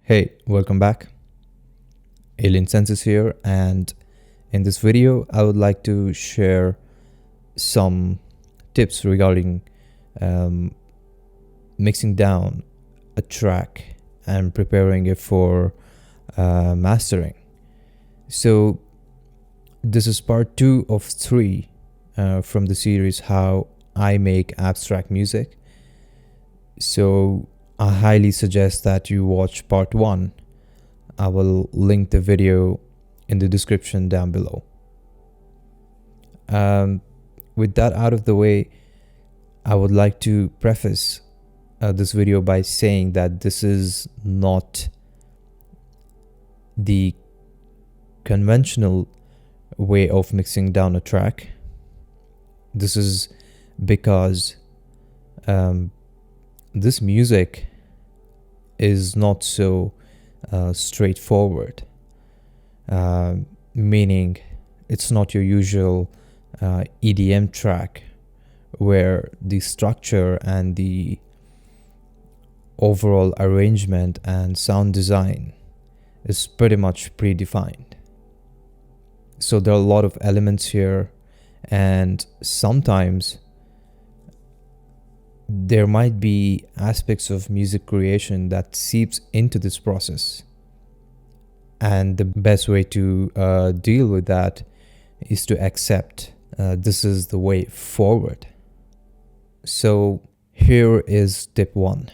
Hey, welcome back. Alien Senses here, and in this video I would like to share some tips regarding um, mixing down a track and preparing it for mastering. So this is part 2 of 3 from the series How I Make Abstract Music. So I highly suggest that you watch part 1. I will link the video in the description down below. With that out of the way, I would like to preface this video by saying that this is not the conventional way of mixing down a track. This is because this music is not so straightforward, meaning it's not your usual EDM track where the structure and the overall arrangement and sound design is pretty much predefined. So there are a lot of elements here, and sometimes there might be aspects of music creation that seeps into this process, and the best way to deal with that is to accept this is the way forward. So here is tip 1: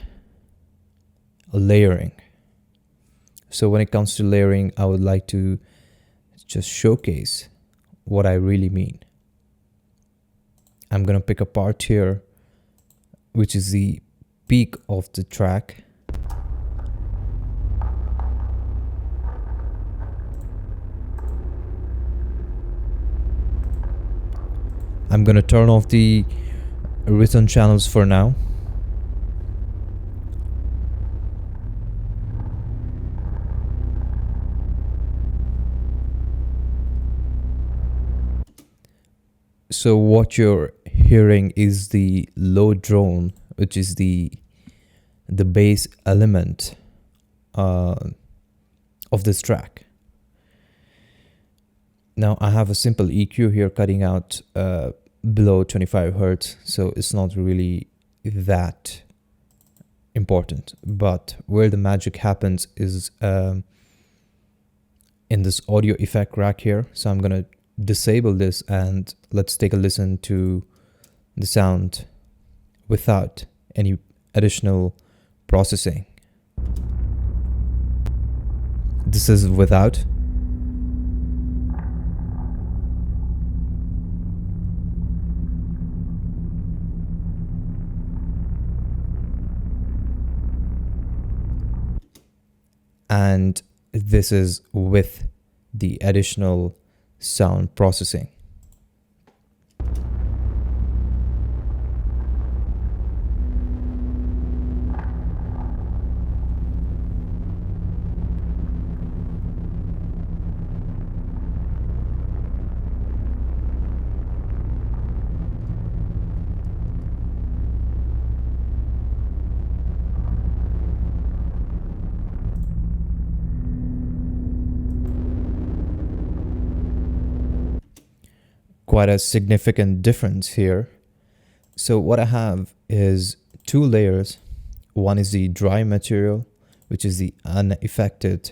layering. So when it comes to layering, I would like to just showcase what I really mean. I'm gonna pick a part here which is the peak of the track. I'm gonna turn off the return channels for now. So what you're hearing is the low drone, which is the bass element of this track. Now I have a simple EQ here cutting out below 25 Hertz, so it's not really that important. But where the magic happens is in this audio effect rack here. So I'm gonna disable this and let's take a listen to the sound without any additional processing. This is without. And this is with the additional sound processing. Quite a significant difference here. So what I have is 2 layers. One is the dry material, which is the unaffected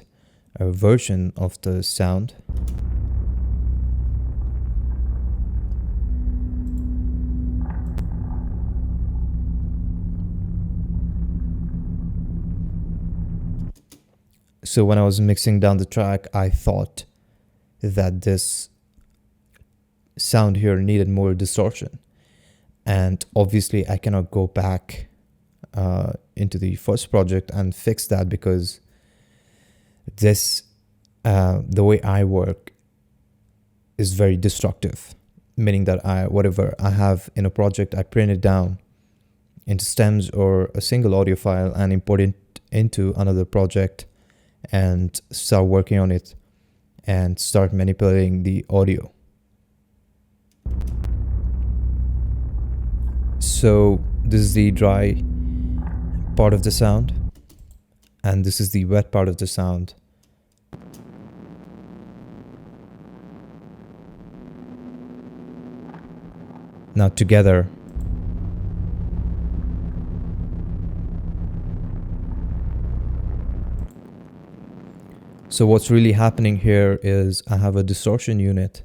version of the sound. So when I was mixing down the track, I thought that this sound here needed more distortion, and obviously I cannot go back into the first project and fix that, because this the way I work is very destructive, meaning that whatever I have in a project, I print it down into stems or a single audio file and import it into another project and start working on it and start manipulating the audio. So this is the dry part of the sound. and this is the wet part of the sound. Now together. So what's really happening here is I have a distortion unit.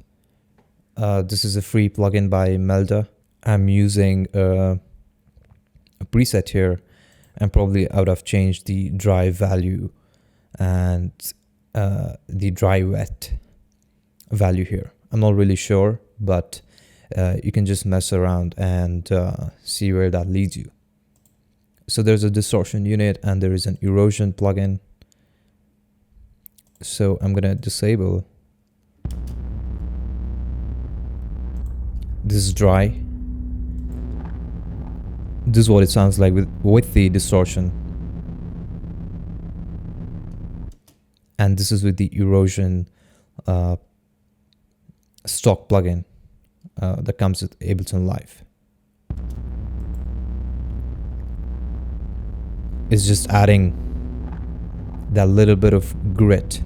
This is a free plugin by Melda. I'm using a preset here, and probably I would have changed the dry value and the dry wet value here. I'm not really sure, but you can just mess around and see where that leads you. So there's a distortion unit and there is an erosion plugin. So I'm gonna disable. This is dry. This is what it sounds like with the distortion. And this is with the erosion stock plugin that comes with Ableton Live. It's just adding that little bit of grit.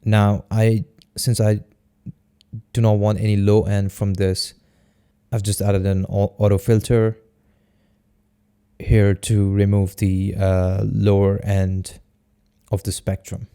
Now, since I do not want any low end from this, I've just added an auto filter here to remove the lower end of the spectrum.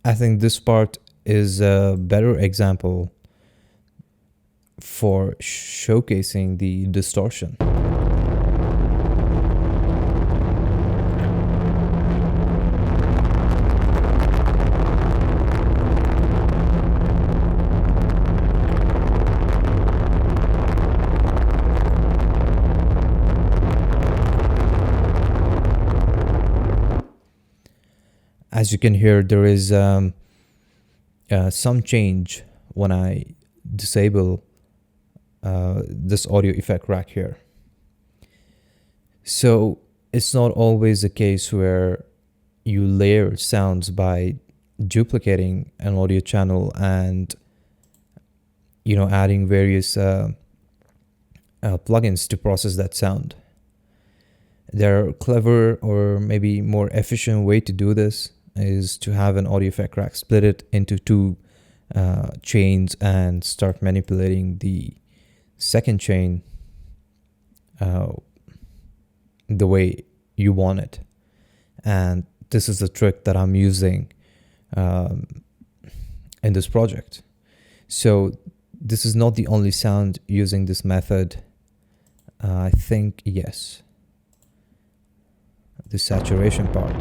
I think this part is a better example for showcasing the distortion. As you can hear, there is some change when I disable this audio effect rack here. So it's not always the case where you layer sounds by duplicating an audio channel and adding various plugins to process that sound. There are clever or maybe more efficient way to do this is to have an audio effect rack, split it into two chains and start manipulating the second chain the way you want it. And this is the trick that I'm using in this project. So this is not the only sound using this method. I think, yes, the saturation part.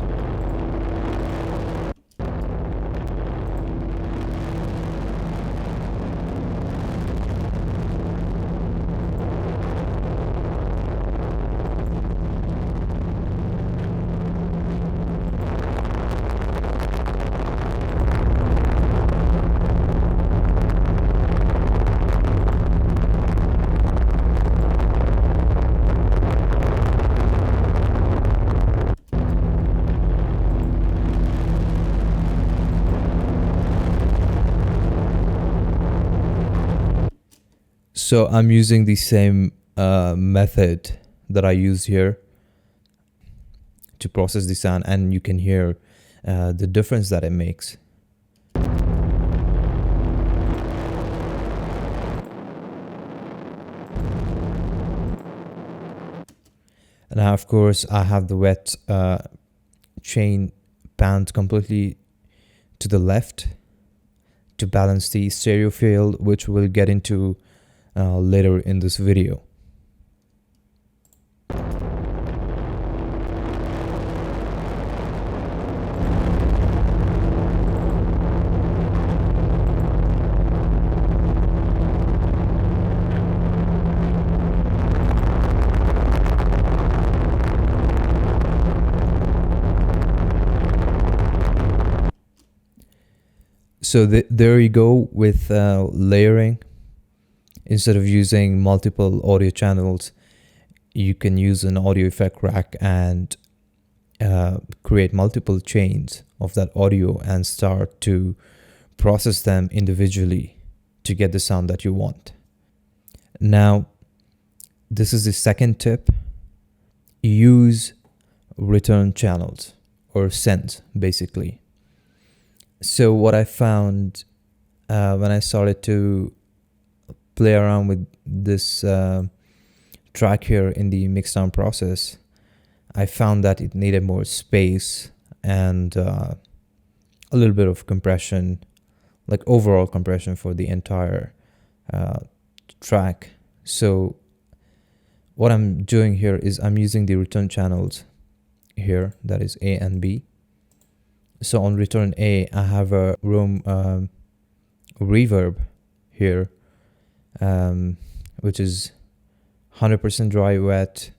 So I'm using the same method that I use here to process the sound, and you can hear the difference that it makes. Now, of course, I have the wet chain panned completely to the left to balance the stereo field, which we'll get into later in this video. So there you go with layering. Instead of using multiple audio channels, you can use an audio effect rack and create multiple chains of that audio and start to process them individually to get the sound that you want. Now, this is the second tip. Use return channels or sends, basically. So what I found when I started to play around with this track here in the Mixdown process, I found that it needed more space and a little bit of compression, like overall compression for the entire track. So what I'm doing here is I'm using the return channels here, that is A and B. So on return A, I have a room reverb here, which is 100% dry wet,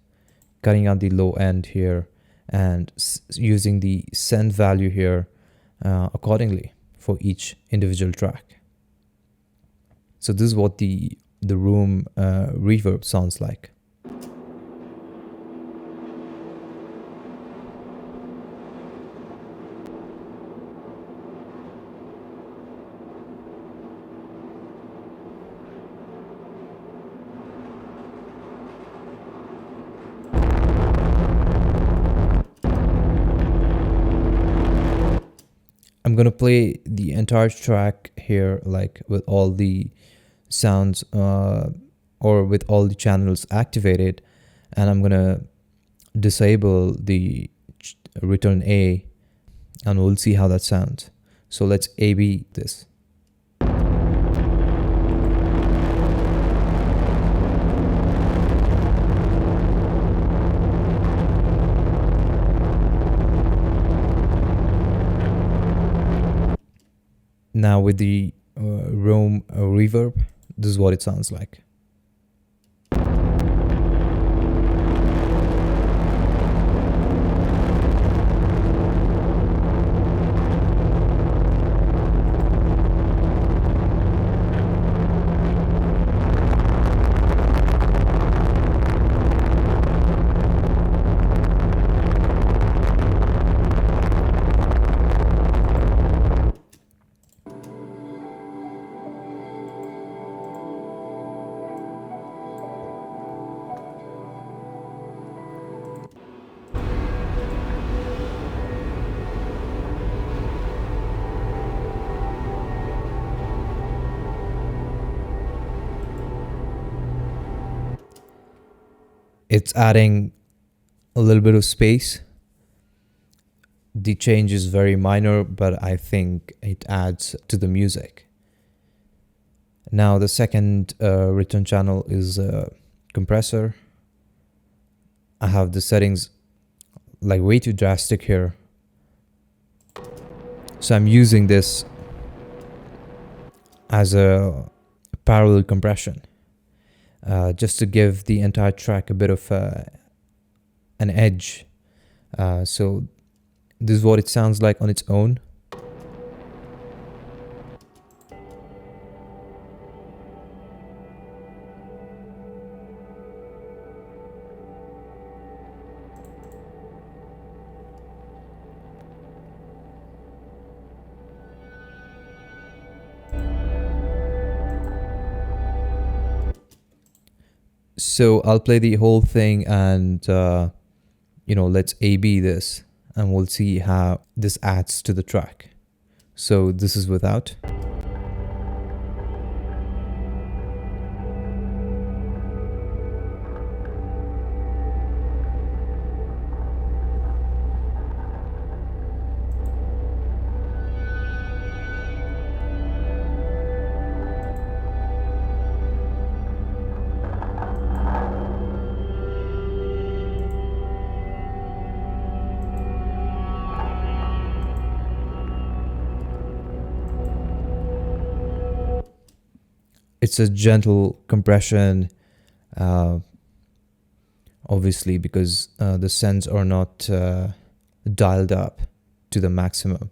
cutting out the low end here and using the send value here accordingly for each individual track. So this is what the room reverb sounds like. I'm gonna play the entire track here, like with all the sounds or with all the channels activated, and I'm gonna disable the return A and we'll see how that sounds. So let's A/B this. Now with the room reverb, this is what it sounds like. It's adding a little bit of space. The change is very minor, but I think it adds to the music. Now the second return channel is a compressor. I have the settings like way too drastic here. So I'm using this as a parallel compression. Just to give the entire track a bit of an edge. So this is what it sounds like on its own. So I'll play the whole thing and, let's A/B this and we'll see how this adds to the track. So this is without. It's a gentle compression, obviously, because the sends are not dialed up to the maximum.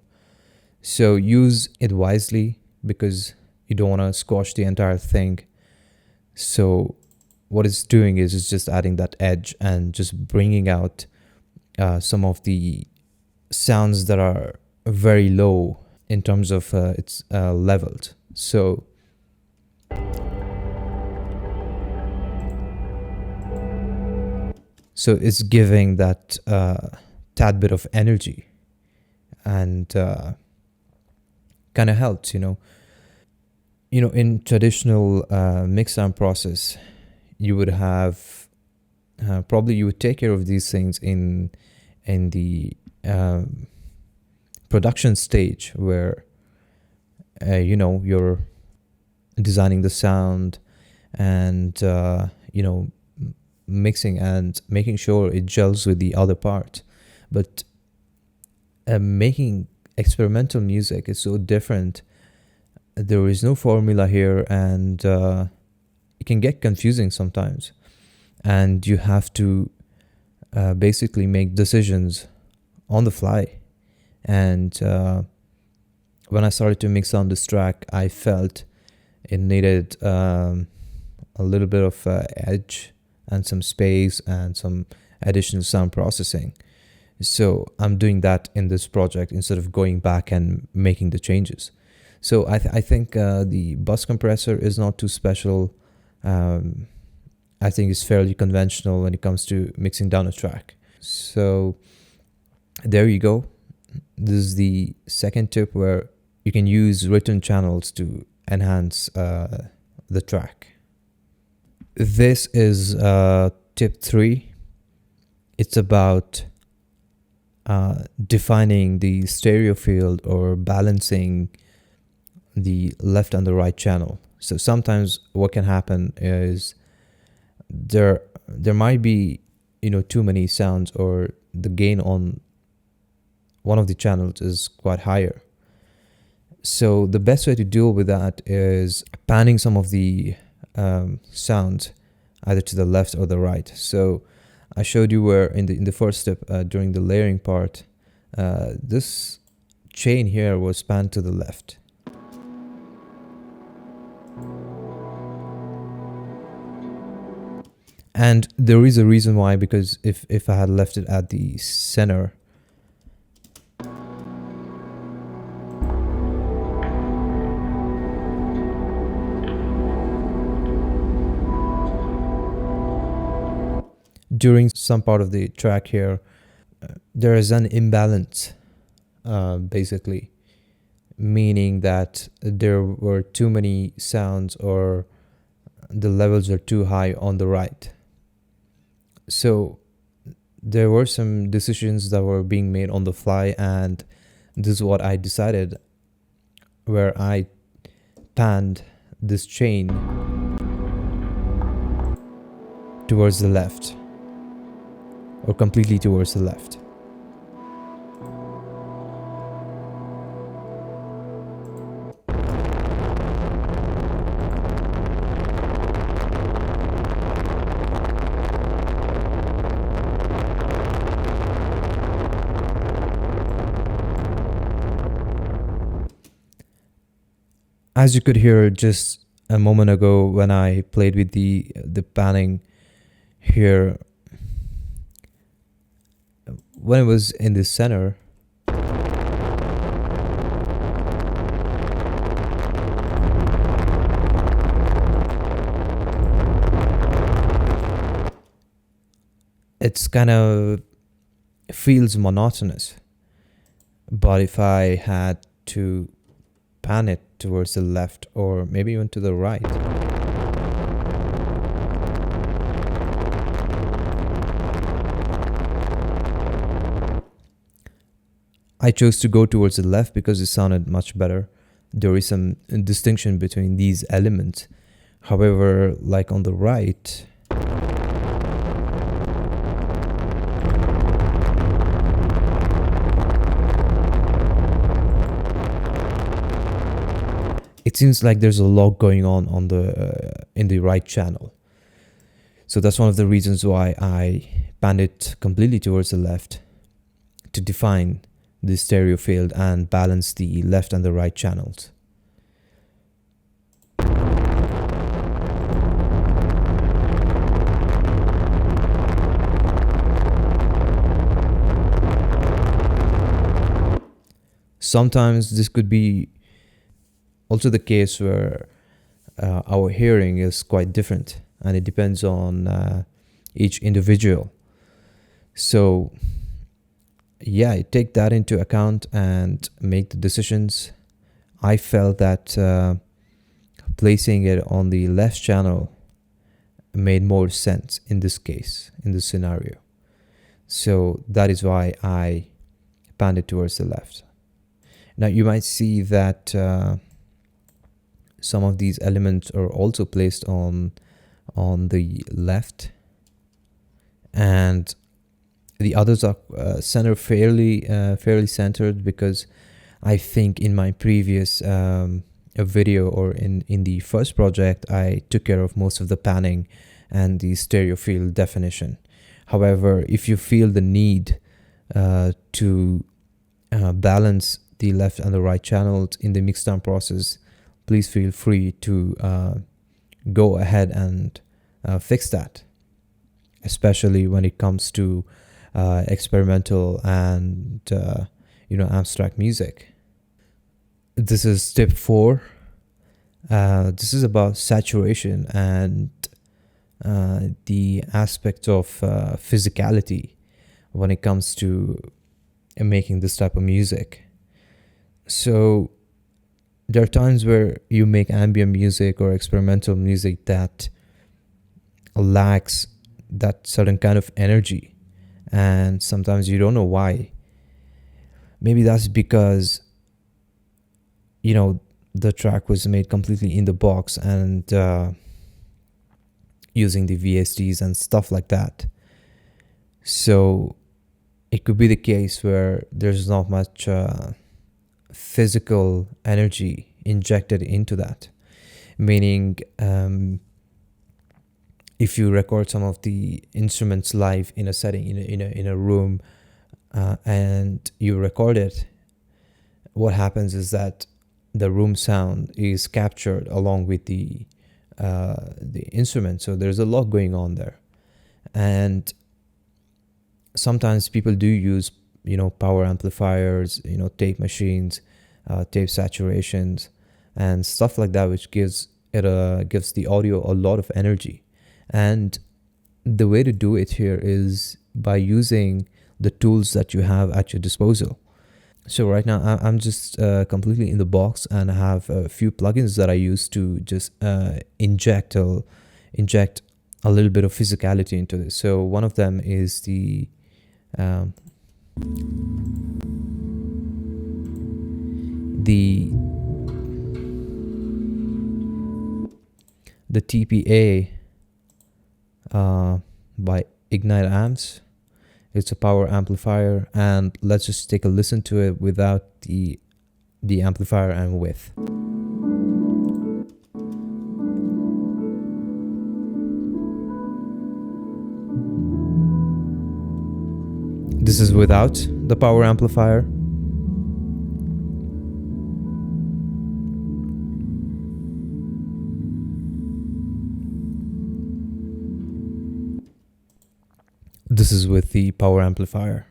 So use it wisely because you don't want to squash the entire thing. So what it's doing is it's just adding that edge and just bringing out some of the sounds that are very low in terms of its levels. So it's giving that tad bit of energy, and kind of helps, in traditional Mixdown process, you would have probably you would take care of these things in the production stage, where you're designing the sound and mixing and making sure it gels with the other part. But making experimental music is so different. There is no formula here, and it can get confusing sometimes, and you have to basically make decisions on the fly. And when I started to mix on this track, I felt it needed a little bit of edge and some space and some additional sound processing. So I'm doing that in this project instead of going back and making the changes. So I think the bus compressor is not too special. I think it's fairly conventional when it comes to mixing down a track. So there you go. This is the second tip, where you can use written channels to enhance the track. This is tip 3. It's about defining the stereo field or balancing the left and the right channel. So sometimes what can happen is there might be too many sounds, or the gain on one of the channels is quite higher. So the best way to deal with that is panning some of the sounds either to the left or the right. So I showed you where in the first step during the layering part, this chain here was panned to the left. And there is a reason why, because if I had left it at the center, during some part of the track here, there is an imbalance, basically, meaning that there were too many sounds, or the levels are too high on the right. So there were some decisions that were being made on the fly, and this is what I decided, where I panned this chain towards the left, or completely towards the left. As you could hear just a moment ago when I played with the panning here, when it was in the center, it's kind of feels monotonous. But if I had to pan it towards the left, or maybe even to the right, I chose to go towards the left because it sounded much better. There is some distinction between these elements. However, like on the right, it seems like there's a lot going on the in the right channel. So that's one of the reasons why I panned it completely towards the left, to define the stereo field and balance the left and the right channels. Sometimes this could be also the case where our hearing is quite different, and it depends on each individual. So yeah, take that into account and make the decisions. I felt that placing it on the left channel made more sense in this case, in this scenario. So that is why I panned it towards the left. Now you might see that some of these elements are also placed on the left, and the others are centered fairly centered, because I think in my previous video, or in the first project, I took care of most of the panning and the stereo field definition. However, if you feel the need to balance the left and the right channels in the mixdown process, please feel free to go ahead and fix that, especially when it comes to experimental and abstract music. This is tip 4. This is about saturation and the aspect of physicality when it comes to making this type of music. So there are times where you make ambient music or experimental music that lacks that certain kind of energy, and sometimes you don't know why. Maybe that's because the track was made completely in the box and using the VSTs and stuff like that. So it could be the case where there's not much physical energy injected into that, meaning if you record some of the instruments live in a setting, in a room, and you record it, what happens is that the room sound is captured along with the instrument. So there's a lot going on there, and sometimes people do use power amplifiers, tape machines, tape saturations, and stuff like that, which gives the audio a lot of energy. And the way to do it here is by using the tools that you have at your disposal. So right now I'm just completely in the box, and I have a few plugins that I use to just inject a little bit of physicality into this. So one of them is the TPA by Ignite Amps. It's a power amplifier, and let's just take a listen to it without the amplifier and with. This is without the power amplifier. This is with the power amplifier.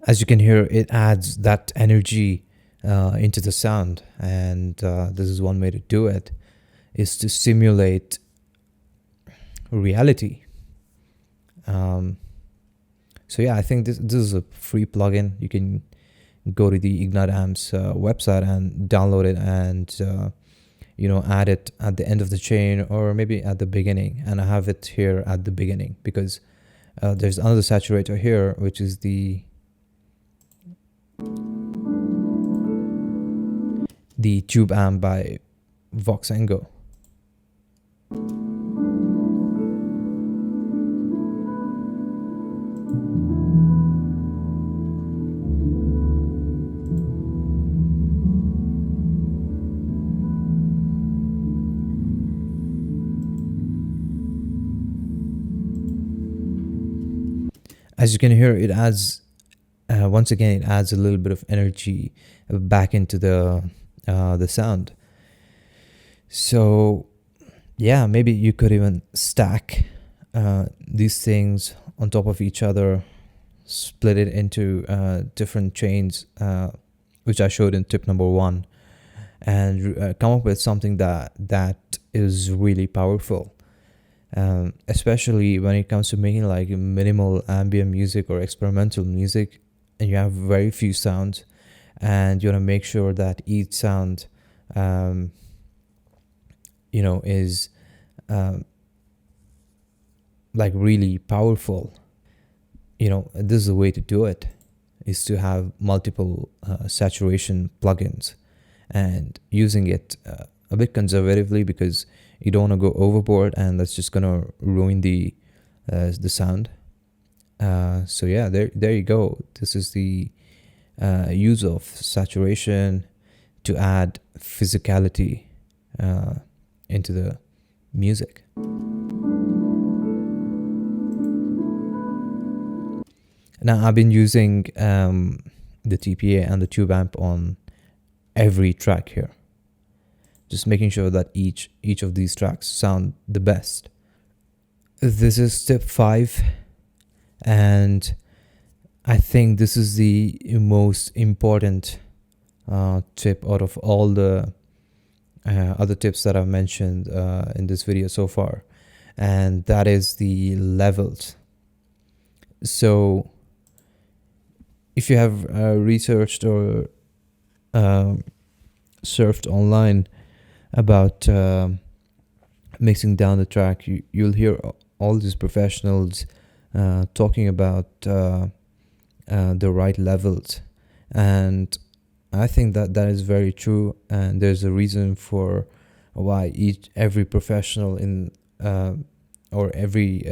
As you can hear, it adds that energy into the sound, and this is one way to do it, is to simulate reality. So yeah, I think this is a free plugin. You can go to the Ignite Amps website and download it, and add it at the end of the chain or maybe at the beginning, and I have it here at the beginning because there's another saturator here, which is the tube amp by Voxengo. As you can hear, it adds once again, it adds a little bit of energy back into the sound. So yeah, maybe you could even stack these things on top of each other, split it into different chains, which I showed in tip number 1, and come up with something that is really powerful. Especially when it comes to making like minimal ambient music or experimental music, and you have very few sounds, and you want to make sure that each sound is like really powerful. This is the way to do it, is to have multiple saturation plugins and using it a bit conservatively, because you don't want to go overboard, and that's just gonna ruin the sound. So yeah, there you go. This is the use of saturation to add physicality into the music. Now I've been using the TPA and the tube amp on every track here, just making sure that each of these tracks sound the best. This is step 5, and I think this is the most important tip out of all the other tips that I've mentioned in this video so far, and that is the levels. So if you have researched or surfed online about mixing down the track, you'll hear all these professionals talking about the right levels, and I think that is very true, and there's a reason for why every professional in or every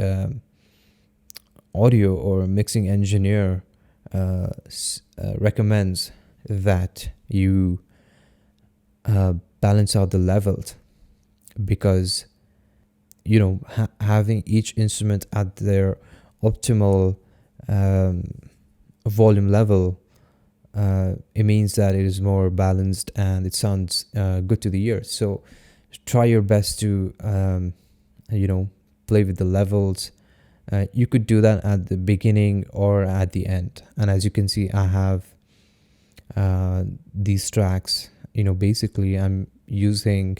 audio or mixing engineer recommends that you balance out the levels, because having each instrument at their optimal volume level, it means that it is more balanced and it sounds good to the ear. So try your best to play with the levels. You could do that at the beginning or at the end, and as you can see, I have these tracks. Basically I'm using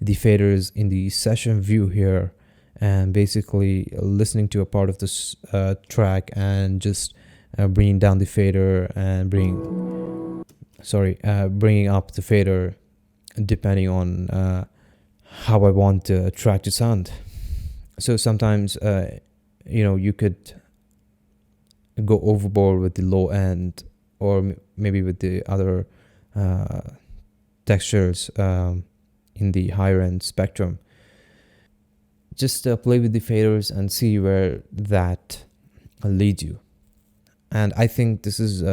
the faders in the session view here, and basically listening to a part of this track and just bringing down the fader and bringing up the fader depending on how I want the track to sound. So sometimes you could go overboard with the low end, or maybe with the other textures in the higher end spectrum. Just play with the faders and see where that leads you. And I think this is,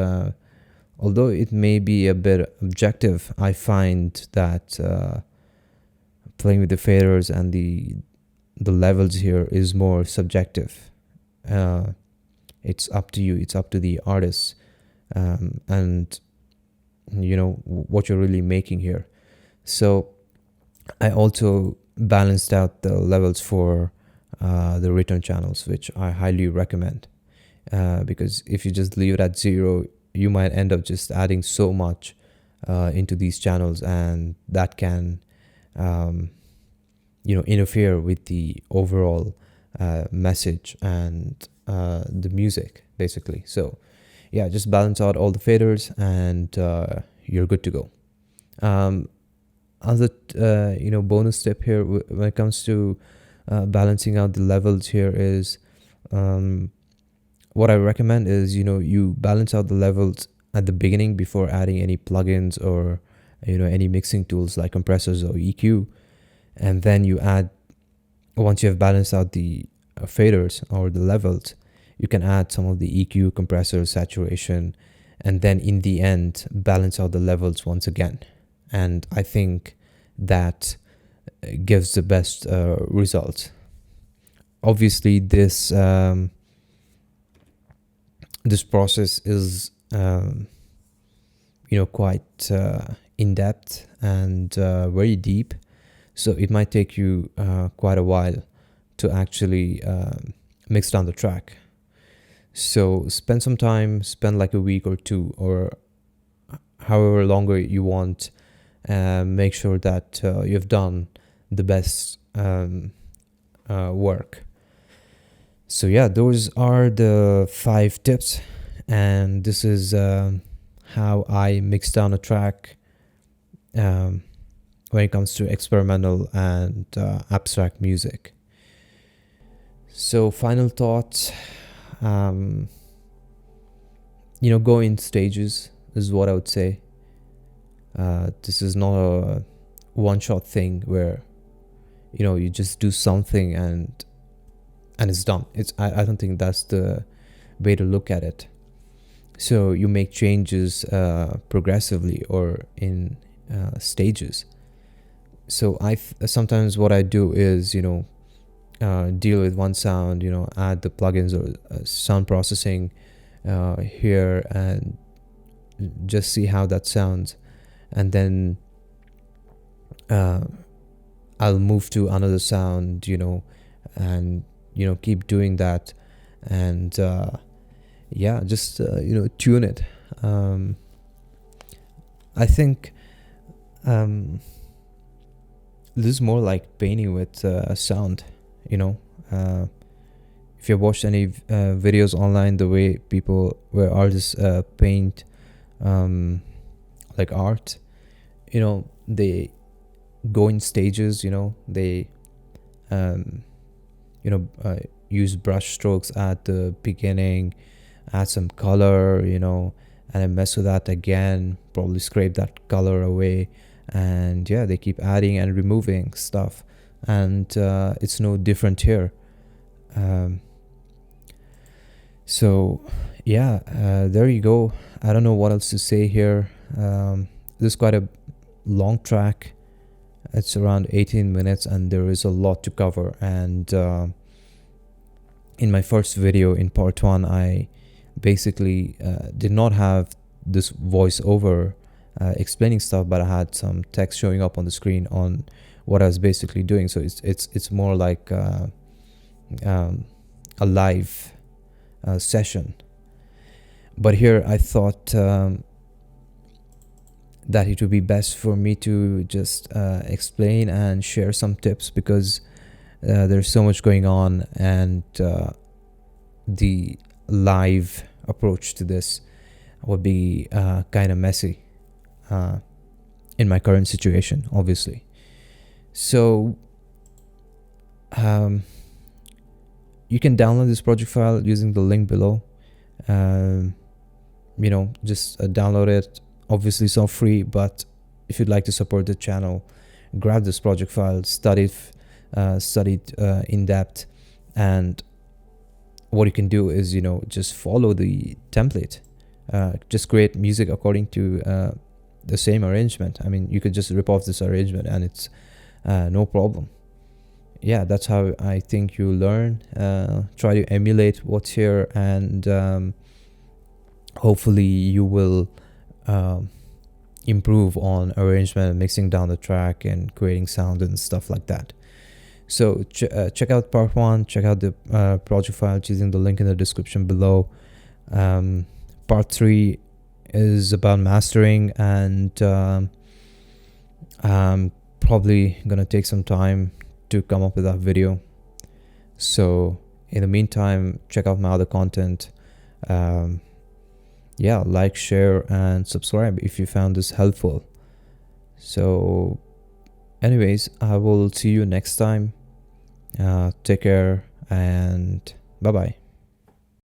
although it may be a bit objective, I find that playing with the faders and the levels here is more subjective. It's up to you, it's up to the artist, and what you're really making here. So I also balanced out the levels for the return channels, which I highly recommend, because if you just leave it at 0, you might end up just adding so much into these channels, and that can interfere with the overall message and the music, basically. So yeah, just balance out all the faders and you're good to go. Other bonus tip here when it comes to balancing out the levels here is, what I recommend is, you balance out the levels at the beginning before adding any plugins or any mixing tools like compressors or EQ, and then you add, once you have balanced out the faders or the levels, you can add some of the EQ, compressor, saturation, and then in the end balance out the levels once again. And I think that gives the best results. Obviously, this process is quite in depth and very deep, so it might take you quite a while to actually mix down the track. So spend some time, spend like a week or two, or however longer you want. Make sure that you've done the best work. So yeah, those are the 5 tips, and this is how I mix down a track when it comes to experimental and abstract music. So final thoughts, go in stages is what I would say. This is not a one-shot thing where you just do something and it's done. I don't think that's the way to look at it. So you make changes progressively or in stages. So sometimes what I do is deal with one sound, add the plugins or sound processing here and just see how that sounds, and then I'll move to another sound, and keep doing that, and just tune it. I think this is more like painting with a sound. If you've watched any videos online, the way where artists paint like art, they go in stages. They use brush strokes at the beginning, add some color, and then mess with that again, probably scrape that color away, and they keep adding and removing stuff, and it's no different here. There you go. I don't know what else to say here. This is quite a long track. It's around 18 minutes and there is a lot to cover, and in my first video in part 1 I basically did not have this voiceover explaining stuff, but I had some text showing up on the screen on what I was basically doing. So it's more like a live session. But here I thought that it would be best for me to just explain and share some tips, because there's so much going on, and the live approach to this would be kind of messy in my current situation, obviously. So you can download this project file using the link below. Just download it. Obviously it's all free, but if you'd like to support the channel, grab this project file, study it in depth, and what you can do is just follow the template. Just create music according to the same arrangement. I mean, you could just rip off this arrangement and it's no problem. Yeah, that's how I think you learn. Try to emulate what's here, and hopefully you will improve on arrangement and mixing down the track and creating sound and stuff like that. So check out part 1, check out the project files using the link in the description below. Part 3 is about mastering, and I'm probably gonna take some time to come up with that video. So in the meantime, check out my other content. Like, share, and subscribe if you found this helpful. So Anyways, I will see you next time. Take care and bye bye.